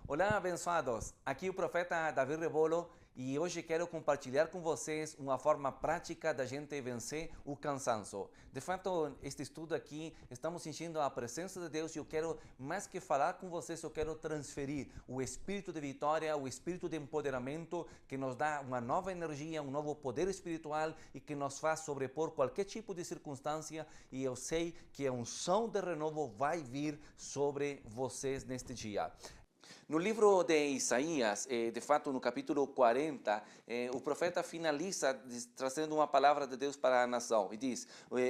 Olá, abençoados! Aqui o profeta Davi Rebolo e hoje quero compartilhar com vocês uma forma prática da gente vencer o cansaço. De fato, este estudo aqui, estamos sentindo a presença de Deus e eu quero, mais que falar com vocês, eu quero transferir o espírito de vitória, o espírito de empoderamento que nos dá uma nova energia, um novo poder espiritual e que nos faz sobrepor qualquer tipo de circunstância, e eu sei que a unção de renovo vai vir sobre vocês neste dia. No livro de Isaías, de fato, no capítulo 40, o profeta finaliza trazendo uma palavra de Deus para a nação e diz: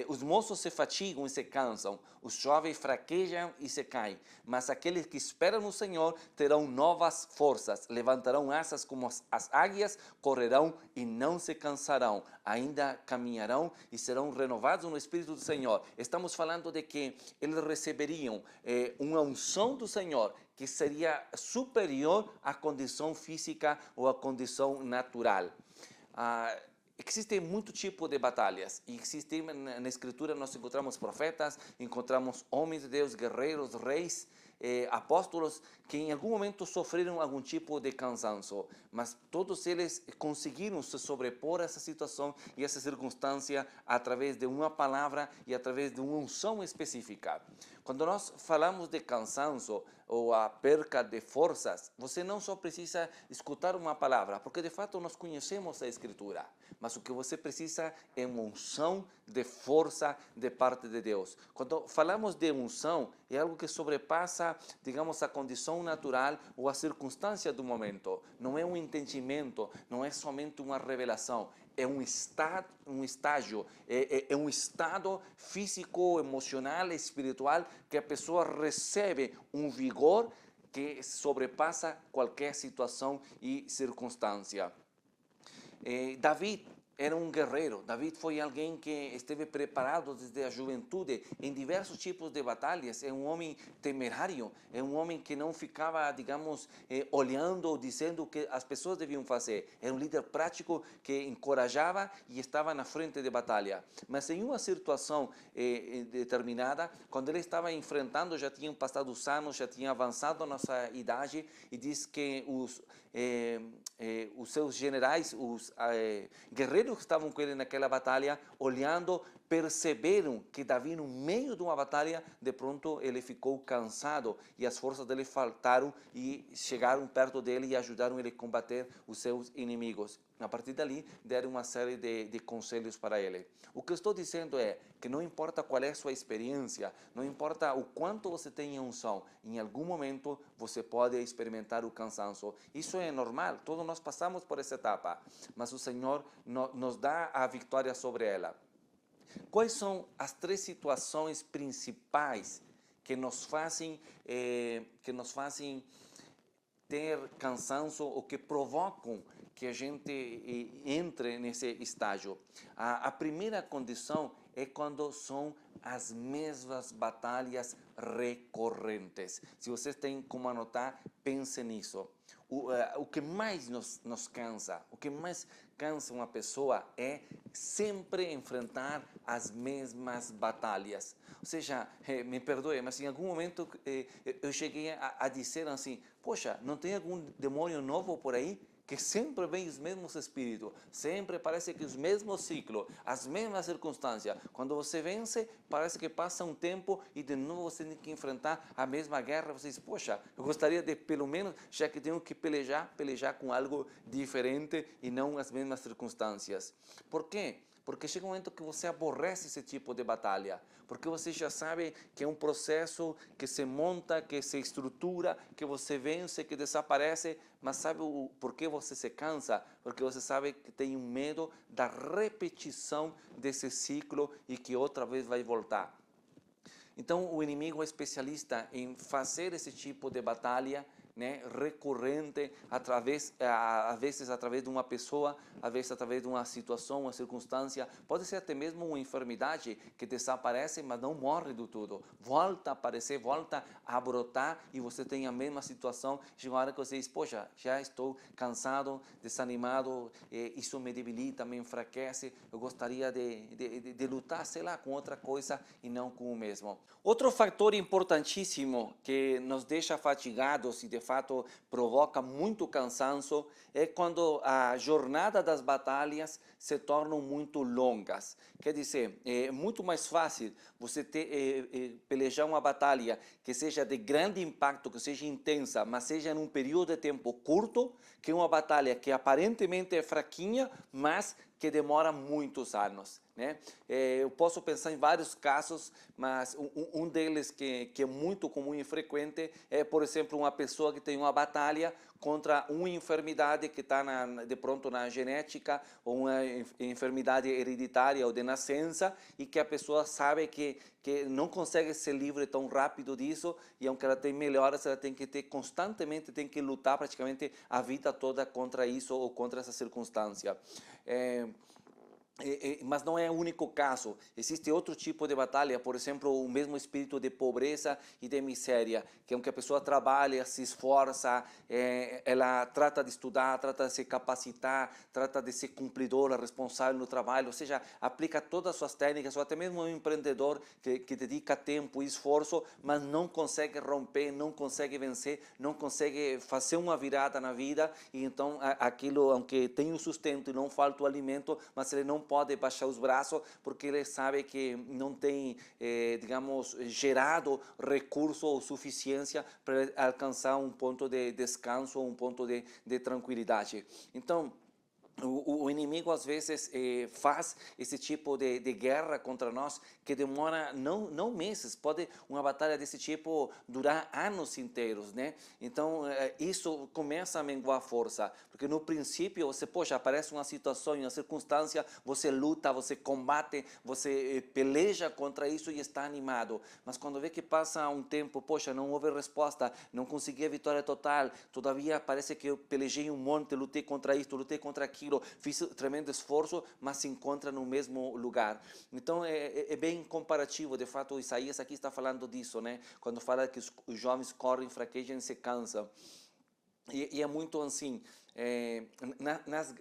os moços se fatigam e se cansam, os jovens fraquejam e se caem, mas aqueles que esperam no Senhor terão novas forças, levantarão asas como as águias, correrão e não se cansarão, ainda caminharão e serão renovados no Espírito do Senhor. Estamos falando de que eles receberiam uma unção do Senhor que seria superior à condição física ou à condição natural. Existem muito tipo de batalhas e existem na Escritura, nós encontramos profetas, encontramos homens de Deus, guerreiros, reis, apóstolos que em algum momento sofreram algum tipo de cansaço, mas todos eles conseguiram se sobrepor a essa situação e essa circunstância através de uma palavra e através de uma unção específica. Quando nós falamos de cansaço ou a perca de forças, você não só precisa escutar uma palavra, porque de fato nós conhecemos a Escritura, mas o que você precisa é uma unção de força de parte de Deus. Quando falamos de unção, é algo que sobrepassa, digamos, a condição natural ou a circunstância do momento. Não é um entendimento, não é somente uma revelação. É um estágio, é um estado físico, emocional, espiritual, que a pessoa recebe um vigor que sobrepassa qualquer situação e circunstância. David era um guerreiro. David foi alguém que esteve preparado desde a juventude em diversos tipos de batalhas. É um homem temerário, é um homem que não ficava, digamos, olhando ou dizendo o que as pessoas deviam fazer. Era um líder prático que encorajava e estava na frente de batalha. Mas em uma situação determinada, quando ele estava enfrentando, já tinham passado os anos, já tinha avançado a nossa idade, e diz que os seus generais, os guerreiros que estavam com ele naquela batalha, olhando, perceberam que Davi, no meio de uma batalha, de pronto ele ficou cansado e as forças dele faltaram e chegaram perto dele e ajudaram ele a combater os seus inimigos. A partir dali, deram uma série de conselhos para ele. O que eu estou dizendo é que não importa qual é a sua experiência, não importa o quanto você tem unção, em algum momento você pode experimentar o cansaço. Isso é normal, todos nós passamos por essa etapa, mas o Senhor nos dá a vitória sobre ela. Quais são as três situações principais que nos fazem ter cansaço ou que provocam que a gente entre nesse estágio? A primeira condição é quando são as mesmas batalhas recorrentes. Se vocês têm como anotar, pense nisso. O que mais nos cansa, o que mais cansa uma pessoa é sempre enfrentar as mesmas batalhas. Ou seja, me perdoe, mas em algum momento eu cheguei a dizer assim: poxa, não tem algum demônio novo por aí? Que sempre vem os mesmos espíritos, sempre parece que os mesmos ciclos, as mesmas circunstâncias. Quando você vence, parece que passa um tempo e de novo você tem que enfrentar a mesma guerra. Você diz: poxa, eu gostaria de, pelo menos, já que tenho que pelejar com algo diferente e não as mesmas circunstâncias. Por quê? Porque chega um momento que você aborrece esse tipo de batalha, porque você já sabe que é um processo que se monta, que se estrutura, que você vence, que desaparece, mas sabe por que você se cansa? Porque você sabe que tem um medo da repetição desse ciclo e que outra vez vai voltar. Então, o inimigo é especialista em fazer esse tipo de batalha, né, recorrente, às vezes através de uma pessoa, às vezes através de uma situação, uma circunstância, pode ser até mesmo uma enfermidade que desaparece, mas não morre do todo, volta a aparecer, volta a brotar e você tem a mesma situação. Chega uma hora que você diz: poxa, já estou cansado, desanimado, isso me debilita, me enfraquece, eu gostaria de lutar, sei lá, com outra coisa e não com o mesmo. Outro fator importantíssimo que nos deixa fatigados e de fato provoca muito cansaço, é quando a jornada das batalhas se tornam muito longas. Quer dizer, é muito mais fácil você pelejar uma batalha que seja de grande impacto, que seja intensa, mas seja em um período de tempo curto, que uma batalha que aparentemente é fraquinha, mas que demora muitos anos, né? Eu posso pensar em vários casos, mas um deles que é muito comum e frequente é, por exemplo, uma pessoa que tem uma batalha contra uma enfermidade que está de pronto na genética, ou uma enfermidade hereditária ou de nascença, e que a pessoa sabe que não consegue ser livre tão rápido disso, e aunque ela tem melhoras, ela tem que ter constantemente, tem que lutar praticamente a vida toda contra isso ou contra essa circunstância. Mas não é o único caso. Existe outro tipo de batalha, por exemplo, o mesmo espírito de pobreza e de miséria, que é que a pessoa trabalha, se esforça, ela trata de estudar, trata de se capacitar, trata de ser cumpridora, responsável no trabalho, ou seja, aplica todas as suas técnicas, ou até mesmo um empreendedor que dedica tempo e esforço, mas não consegue romper, não consegue vencer, não consegue fazer uma virada na vida, e então aquilo, aunque tem o sustento e não falta o alimento, mas ele não pode baixar os braços porque ele sabe que não tem, digamos, gerado recurso ou suficiência para alcançar um ponto de descanso, um ponto de tranquilidade. Então, o inimigo às vezes faz esse tipo de guerra contra nós que demora não meses, pode uma batalha desse tipo durar anos inteiros, né? Então isso começa a menguar a força, porque no princípio você, poxa, aparece uma situação, uma circunstância, você luta, você combate, você peleja contra isso e está animado, mas quando vê que passa um tempo, poxa, não houve resposta, não consegui a vitória total, todavia parece que eu pelejei um monte, lutei contra isto, lutei contra aquilo, fiz tremendo esforço, mas se encontra no mesmo lugar. Então é bem comparativo, de fato Isaías aqui está falando disso, né? Quando fala que os jovens correm, fraquejam e se cansam. E é muito assim, nas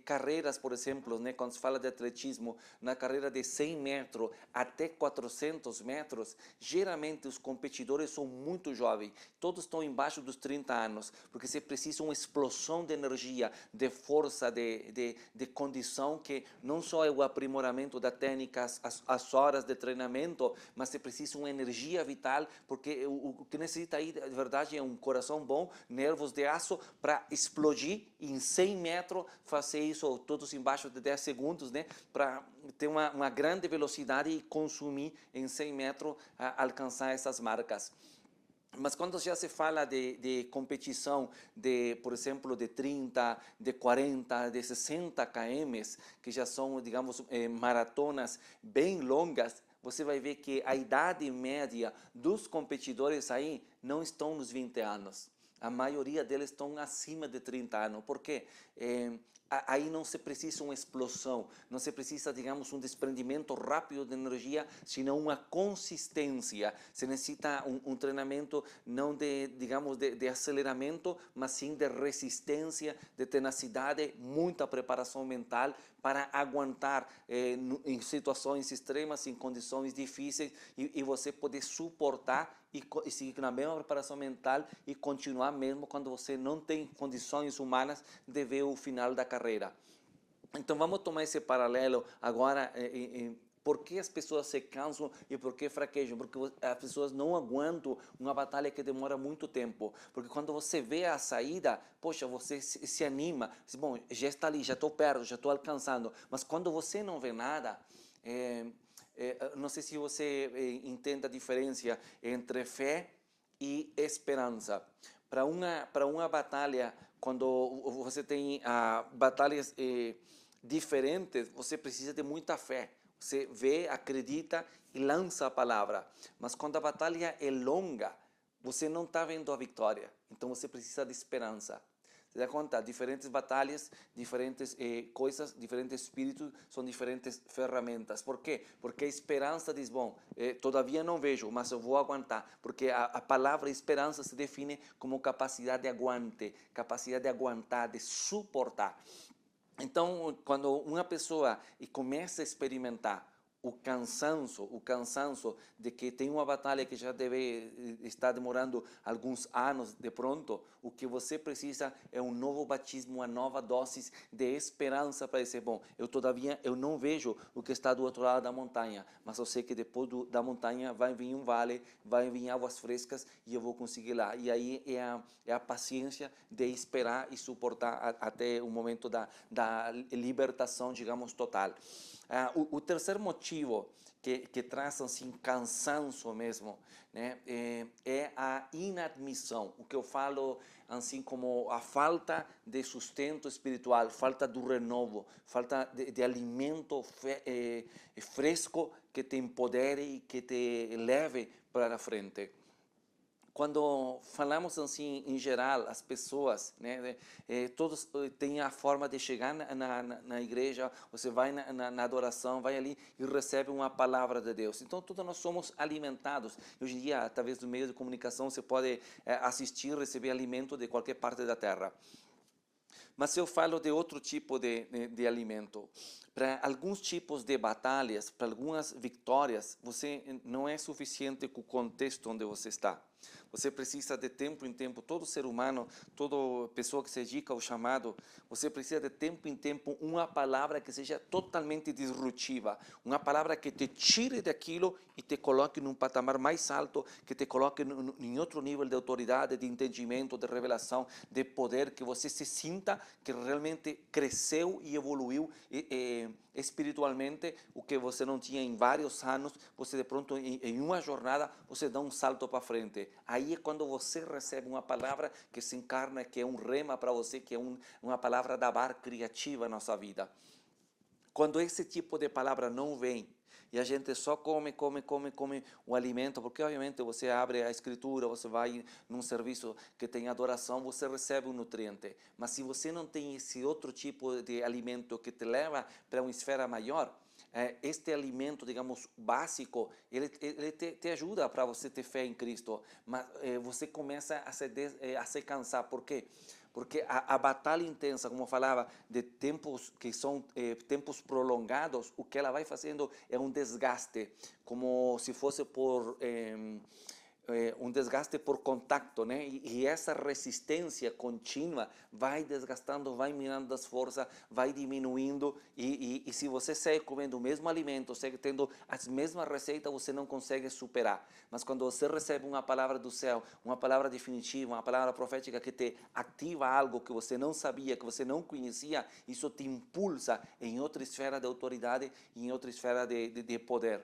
carreiras, por exemplo, né, quando se fala de atletismo, na carreira de 100 metros até 400 metros, geralmente os competidores são muito jovens, todos estão embaixo dos 30 anos, porque se precisa uma explosão de energia, de força, de condição, que não só é o aprimoramento da técnica, as horas de treinamento, mas se precisa uma energia vital, porque o que necessita aí, de verdade, é um coração bom, nervos de aço, para explodir em 100 metros, fazer isso todos embaixo de 10 segundos, né? Para ter uma grande velocidade e consumir em 100 metros, alcançar essas marcas. Mas quando já se fala de competição, por exemplo, de 30, de 40, de 60 km, que já são, digamos, maratonas bem longas, você vai ver que a idade média dos competidores aí não estão nos 20 anos. A maioria deles estão acima de 30 anos. Por quê? Aí não se precisa uma explosão, não se precisa, digamos, um desprendimento rápido de energia, senão uma consistência. Se necessita um treinamento não digamos, de aceleramento, mas sim de resistência, de tenacidade, muita preparação mental para aguentar em situações extremas, em condições difíceis, e você poder suportar e seguir na mesma preparação mental e continuar mesmo quando você não tem condições humanas de ver o final da carreira. Então vamos tomar esse paralelo agora por que as pessoas se cansam e por que fraquejam? Porque as pessoas não aguentam uma batalha que demora muito tempo. Porque quando você vê a saída, poxa, você se anima, diz, bom, já está ali, já estou perto, já estou alcançando. Mas quando você não vê nada, não sei se você entende a diferença entre fé e esperança. Para uma batalha, quando você tem batalhas diferentes, você precisa de muita fé. Você vê, acredita e lança a palavra. Mas quando a batalha é longa, você não está vendo a vitória. Então você precisa de esperança. Você dá conta? Diferentes batalhas, diferentes coisas, diferentes espíritos, são diferentes ferramentas. Por quê? Porque a esperança diz, bom, todavia não vejo, mas eu vou aguentar. Porque a palavra esperança se define como capacidade de aguante, capacidade de aguentar, de suportar. Então, quando uma pessoa começa a experimentar o cansanço de que tem uma batalha que já deve estar demorando alguns anos de pronto, o que você precisa é um novo batismo, uma nova dose de esperança para dizer, bom, eu não vejo o que está do outro lado da montanha, mas eu sei que depois da montanha vai vir um vale, vai vir águas frescas e eu vou conseguir lá. E aí é a paciência de esperar e suportar até o momento da libertação, digamos, total. O terceiro motivo que traz assim cansanço mesmo, né, é a inadmissão, o que eu falo assim como a falta de sustento espiritual, falta do renovo, falta de alimento fresco que te empodere e que te leve para a frente. Quando falamos assim em geral, as pessoas, né, todos têm a forma de chegar na igreja, você vai na adoração, vai ali e recebe uma palavra de Deus. Então, todos nós somos alimentados. Hoje em dia, através do meio de comunicação, você pode assistir, receber alimento de qualquer parte da terra. Mas eu falo de outro tipo de alimento. Para alguns tipos de batalhas, para algumas vitórias, você não é suficiente com o contexto onde você está. Você precisa de tempo em tempo, todo ser humano, toda pessoa que se dedica ao chamado, você precisa de tempo em tempo uma palavra que seja totalmente disruptiva, uma palavra que te tire daquilo e te coloque num patamar mais alto, que te coloque em outro nível de autoridade, de entendimento, de revelação, de poder, que você se sinta que realmente cresceu e evoluiu espiritualmente, o que você não tinha em vários anos, você de pronto em uma jornada, você dá um salto para frente. Aí é quando você recebe uma palavra que se encarna, que é um rema para você, que é uma palavra da bar criativa na sua vida. Quando esse tipo de palavra não vem, e a gente só come o alimento, porque obviamente você abre a escritura, você vai num serviço que tem adoração, você recebe um nutriente. Mas se você não tem esse outro tipo de alimento que te leva para uma esfera maior, este alimento, digamos, básico, ele te ajuda para você ter fé em Cristo, mas você começa a se cansar. Por quê? Porque a batalha intensa, como eu falava, de tempos que são tempos prolongados, o que ela vai fazendo é um desgaste, como se fosse por um desgaste por contato, né? E essa resistência contínua vai desgastando, vai minando as forças, vai diminuindo. E se você segue comendo o mesmo alimento, segue tendo as mesmas receitas, você não consegue superar. Mas quando você recebe uma palavra do céu, uma palavra definitiva, uma palavra profética que te ativa algo que você não sabia, que você não conhecia, isso te impulsa em outra esfera de autoridade, em outra esfera de poder.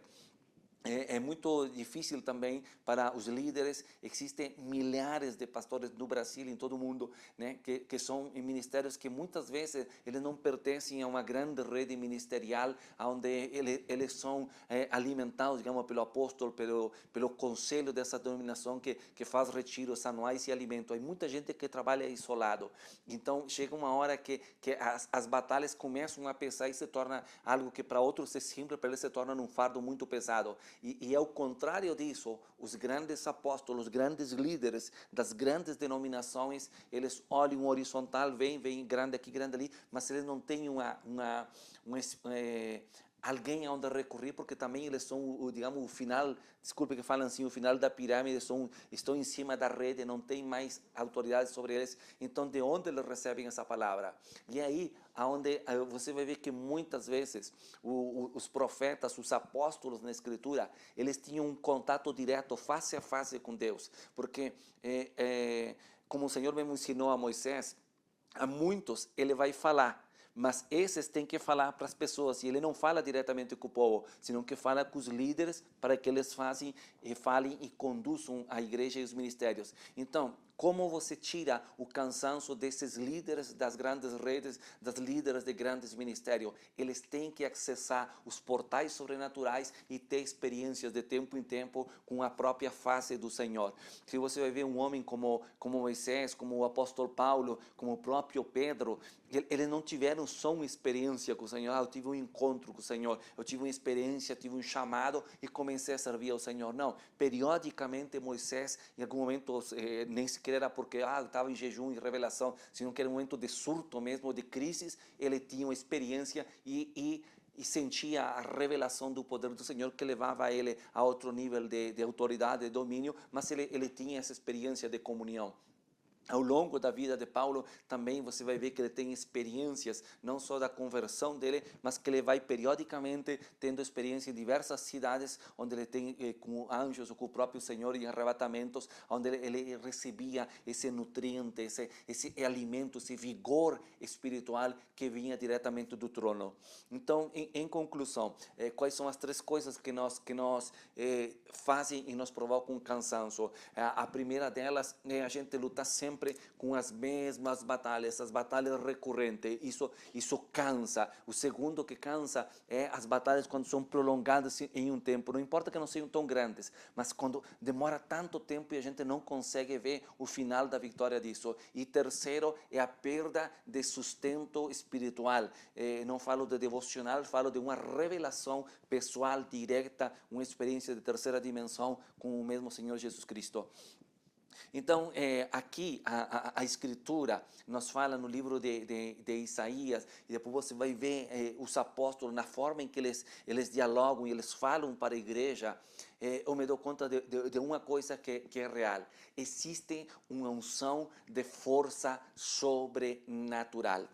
É muito difícil também para os líderes. Existem milhares de pastores no Brasil e em todo o mundo, né, que são em ministérios que muitas vezes eles não pertencem a uma grande rede ministerial, onde eles são alimentados, digamos, pelo apóstolo, pelo conselho dessa denominação que faz retiros anuais e alimento. Há muita gente que trabalha isolado. Então, chega uma hora que as batalhas começam a pesar e se torna algo que para outros é simples, para eles se torna um fardo muito pesado. E ao contrário disso, os grandes apóstolos, os grandes líderes das grandes denominações, eles olham horizontal, vem grande aqui, grande ali, mas eles não têm alguém aonde recorrer, porque também eles são, digamos, o final, desculpe que falam assim, o final da pirâmide, estão em cima da rede, não tem mais autoridade sobre eles. Então, de onde eles recebem essa palavra? E aí, aonde você vai ver que muitas vezes os profetas, os apóstolos na Escritura, eles tinham um contato direto, face a face com Deus, porque como o Senhor mesmo ensinou a Moisés, a muitos ele vai falar, mas esses têm que falar para as pessoas, e ele não fala diretamente com o povo, senão que fala com os líderes para que eles falem e conduzam a igreja e os ministérios. Então, como você tira o cansaço desses líderes das grandes redes, das líderes de grandes ministérios? Eles têm que acessar os portais sobrenaturais e ter experiências de tempo em tempo com a própria face do Senhor. Se você vai ver um homem como Moisés, como o apóstolo Paulo, como o próprio Pedro, eles não tiveram só uma experiência com o Senhor. Eu tive um encontro com o Senhor, eu tive uma experiência, tive um chamado e comecei a servir ao Senhor. Não, periodicamente Moisés, em algum momento, nem sequer era porque estava em jejum e revelação, senão que era um momento de surto mesmo, de crise, ele tinha uma experiência e e sentia a revelação do poder do Senhor que levava ele a outro nível de autoridade, de domínio, mas ele tinha essa experiência de comunhão. Ao longo da vida de Paulo, também você vai ver que ele tem experiências, não só da conversão dele, mas que ele vai periodicamente tendo experiência em diversas cidades, onde ele tem com anjos ou com o próprio Senhor em arrebatamentos, onde ele recebia esse nutriente, esse alimento, esse vigor espiritual que vinha diretamente do trono. Então, em conclusão, quais são as três coisas que nos fazem e nos provocam cansaço? A primeira delas é a gente lutar sempre com as mesmas batalhas, as batalhas recorrentes, isso cansa. O segundo que cansa é as batalhas quando são prolongadas em um tempo, não importa que não sejam tão grandes, mas quando demora tanto tempo e a gente não consegue ver o final da vitória disso. E terceiro é a perda de sustento espiritual, não falo de devocional, falo de uma revelação pessoal direta, uma experiência de terceira dimensão com o mesmo Senhor Jesus Cristo. Então, aqui a Escritura nos fala no livro de Isaías, e depois você vai ver os apóstolos, na forma em que eles dialogam e eles falam para a igreja. Eu me dou conta de uma coisa que é real. Existe uma unção de força sobrenatural.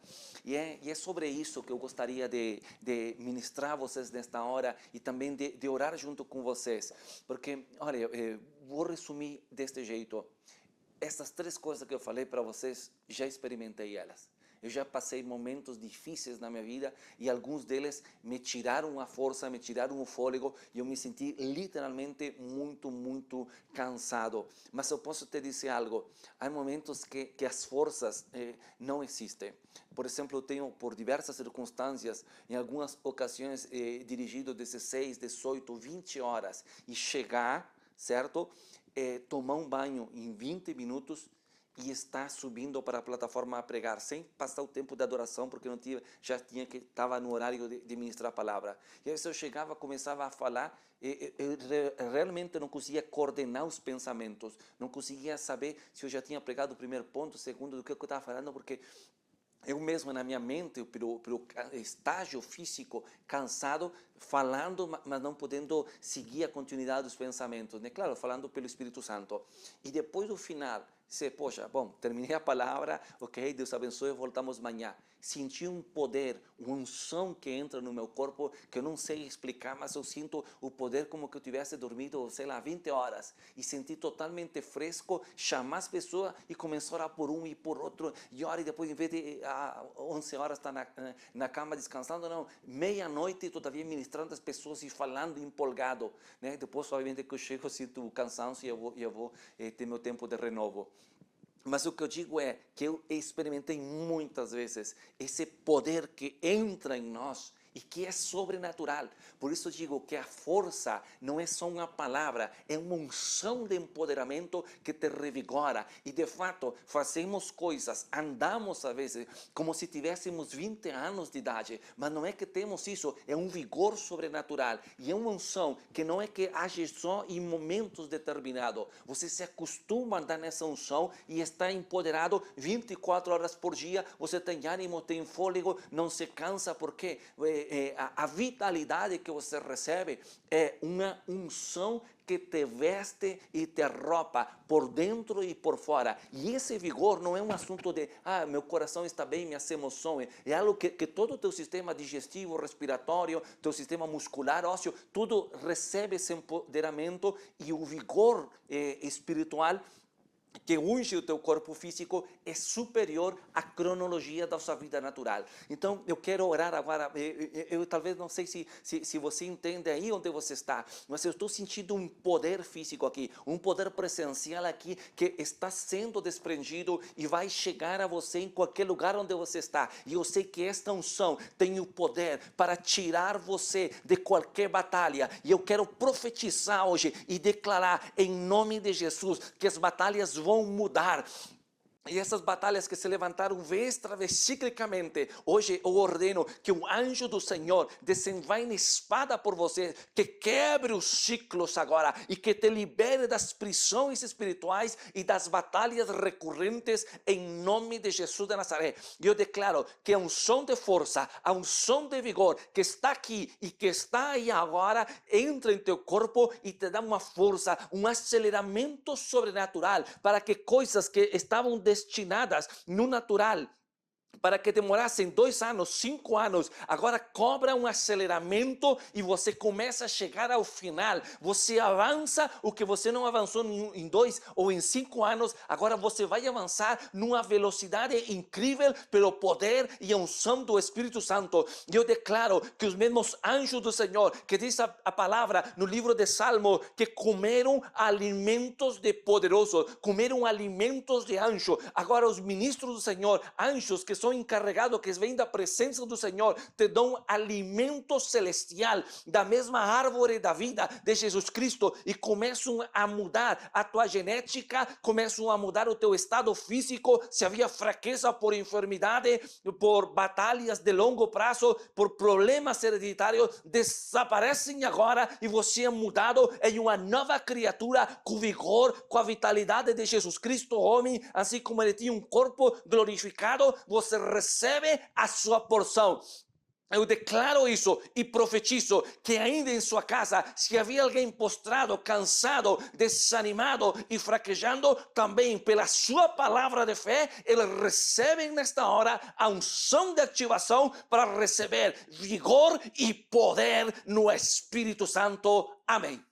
E é sobre isso que eu gostaria de ministrar a vocês nesta hora e também de orar junto com vocês. Porque, olha, vou resumir deste jeito. Essas três coisas que eu falei para vocês, já experimentei elas. Eu já passei momentos difíceis na minha vida e alguns deles me tiraram a força, me tiraram o fôlego e eu me senti literalmente muito cansado. Mas eu posso te dizer algo, há momentos que as forças não existem. Por exemplo, eu tenho, por diversas circunstâncias, em algumas ocasiões, dirigido 16, 18, 20 horas e chegar, certo? Tomar um banho em 20 minutos e estar subindo para a plataforma a pregar, sem passar o tempo de adoração, porque estava no horário de ministrar a palavra. E aí eu chegava, começava a falar, eu realmente não conseguia coordenar os pensamentos, não conseguia saber se eu já tinha pregado o primeiro ponto, o segundo, do que eu estava falando, porque eu mesmo, na minha mente, pelo estágio físico, cansado, falando, mas não podendo seguir a continuidade dos pensamentos, né? Claro, falando pelo Espírito Santo. E depois do final, você, poxa, bom, terminei a palavra, ok, Deus abençoe, voltamos amanhã. Senti um poder, uma unção que entra no meu corpo, que eu não sei explicar, mas eu sinto o poder como que eu tivesse dormido, sei lá, 20 horas. E senti totalmente fresco, chamar as pessoas e começar a orar por um e por outro. E ora, e depois, em vez de 11 horas estar na cama descansando, não, meia-noite todavia ministrando as pessoas e falando empolgado, né? Depois, obviamente, que eu chego, sinto o cansaço e eu vou ter meu tempo de renovo. Mas o que eu digo é que eu experimentei muitas vezes esse poder que entra em nós e que é sobrenatural. Por isso digo que a força não é só uma palavra, é uma unção de empoderamento que te revigora. E de fato, fazemos coisas, andamos às vezes como se tivéssemos 20 anos de idade, mas não é que temos isso, é um vigor sobrenatural. E é uma unção que não é que age só em momentos determinados. Você se acostuma a andar nessa unção e está empoderado 24 horas por dia, você tem ânimo, tem fôlego, não se cansa, porque a vitalidade que você recebe é uma unção que te veste e te arropa por dentro e por fora. E esse vigor não é um assunto de, meu coração está bem, minhas emoções. É algo que todo o teu sistema digestivo, respiratório, teu sistema muscular, ósseo, tudo recebe esse empoderamento e o vigor espiritual que unge o teu corpo físico é superior à cronologia da sua vida natural. Então, eu quero orar agora, eu talvez não sei se você entende aí onde você está, mas eu estou sentindo um poder físico aqui, um poder presencial aqui que está sendo desprendido e vai chegar a você em qualquer lugar onde você está. E eu sei que esta unção tem o poder para tirar você de qualquer batalha. E eu quero profetizar hoje e declarar em nome de Jesus que as batalhas vão mudar. E essas batalhas que se levantaram extra ciclicamente, hoje eu ordeno que o anjo do Senhor desenvaine espada por você, que quebre os ciclos agora e que te libere das prisões espirituais e das batalhas recorrentes em nome de Jesus de Nazaré. E eu declaro que a unção de força, a unção de vigor que está aqui e que está aí agora, entra em teu corpo e te dá uma força, um aceleramento sobrenatural para que coisas que estavam destinadas no natural para que demorassem 2 anos, 5 anos, agora cobra um aceleramento e você começa a chegar ao final. Você avança o que você não avançou em 2 ou em 5 anos, agora você vai avançar numa velocidade incrível pelo poder e a unção do Espírito Santo. E eu declaro que os mesmos anjos do Senhor, que diz a palavra no livro de Salmo, que comeram alimentos de poderoso, comeram alimentos de anjo. Agora os ministros do Senhor, anjos que são encarregados, que vêm da presença do Senhor, te dão alimento celestial da mesma árvore da vida de Jesus Cristo e começam a mudar a tua genética, começam a mudar o teu estado físico. Se havia fraqueza por enfermidade, por batalhas de longo prazo, por problemas hereditários, desaparecem agora e você é mudado em uma nova criatura com vigor, com a vitalidade de Jesus Cristo, homem, assim como ele tinha um corpo glorificado, você recebe a sua porção. Eu declaro isso e profetizo que ainda em sua casa, se havia alguém postrado, cansado, desanimado e fraquejando, também pela sua palavra de fé, eles recebem nesta hora a unção de ativação para receber vigor e poder no Espírito Santo. Amém.